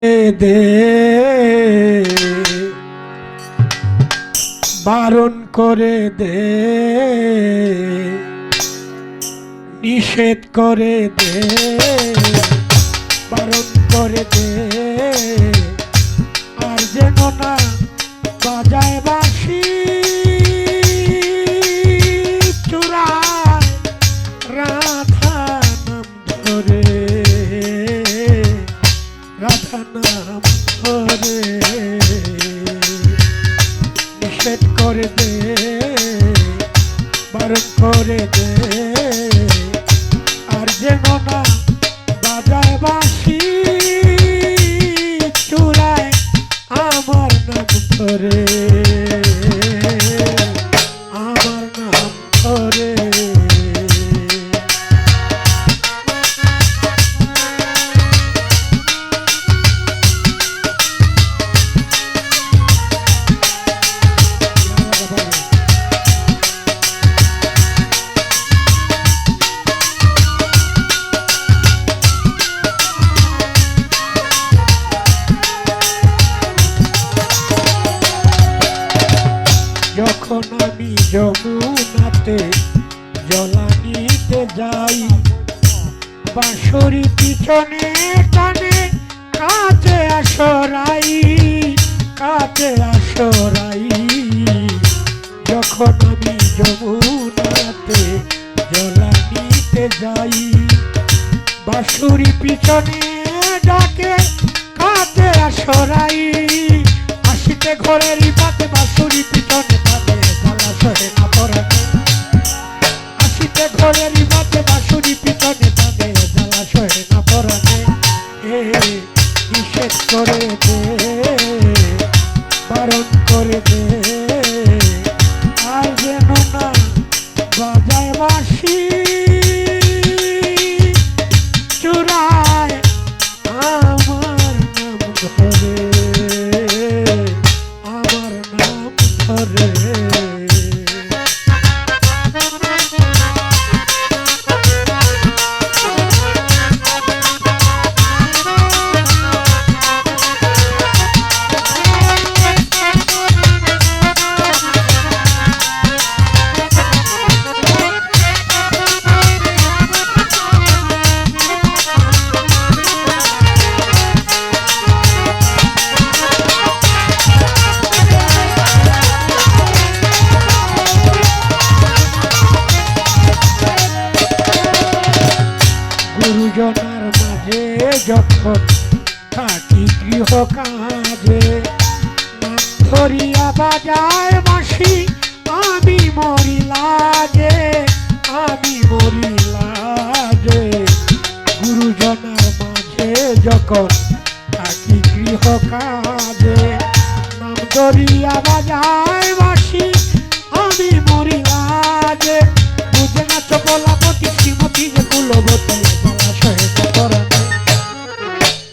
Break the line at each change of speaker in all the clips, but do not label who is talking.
দে বারণ করে দে, নিষেধ করে দে, বারণ করে দে, আর যেন না বাজায় বাঁশি চূড়ায় রাধা নাম ধরে, রাধা নাম ধরে, নিষেধ করে দে, বারণ করে দে, আর যেন না বাজায় বাঁশি চূড়ায় আমার নাম ধরে, আমার নাম ধরে। যখন আমি যমুনাতে জলানিতে যাই, বাঁশরি পিছনে টানে কাছে আসরাই, কাছে আসরাই। যখন আমি যমুনাতে জলানিতে যাই, বাঁশরি পিছনে ডাকে কাছে আসরাই, আসিতে ঘরের পাতে বাঁশরি পিছনে পাতে জলাশয়ে না পড়াতে, আসিতে ঘরের পাতে বাঁশরি পিছনে পাতে জলাশয়ে না পড়াতে, নিষেধ করে দে, বারণ করে দে, আর যেন না বাজায় বাঁশি চূড়ায় আমার নাম ধরে, আমার নাম ধরে। গুরুজনার মাঝে যখন থাকি গৃহ কাজে, নাম ধরিয়া বাজায় বাঁশি আমি মরি লাজে, আমি মরি লাজে। গুরুজনার মাঝে যখন থাকি গৃহ কাজে, নাম ধরিয়া বাজায় বাঁশি আমি মরি লাজে। বুঝে না চপলাপতি শ্রীমতী যে কুলবতী জলাশয়ে না পড়াতে,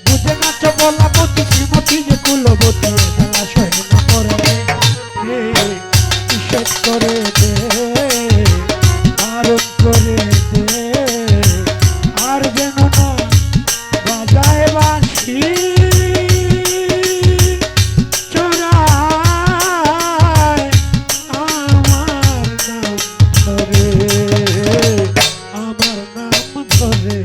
বুঝে না চপলাপতি শ্রীমতী যে কুলবতী জলাশয়ে না পড়াতে, নিষেধ করে দে, বারণ করে দে, আর যেন না বাজায় বাঁশি চূড়ায় আমার নাম ধরে, আমার নাম ধরে।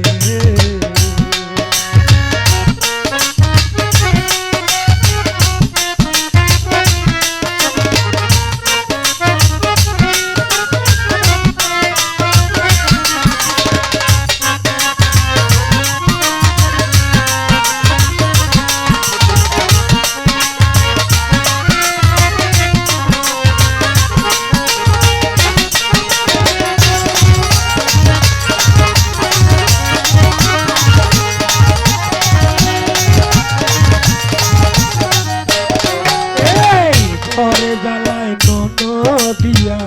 ঘরে জ্বালায় নদিয়া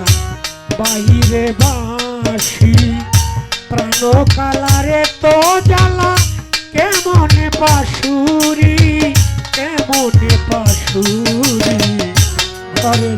বাহিরে বাঁশি, প্রাণ কালারে তো জ্বালা কেমনে পাশুরি, কেমনে পাশুরি। ঘরে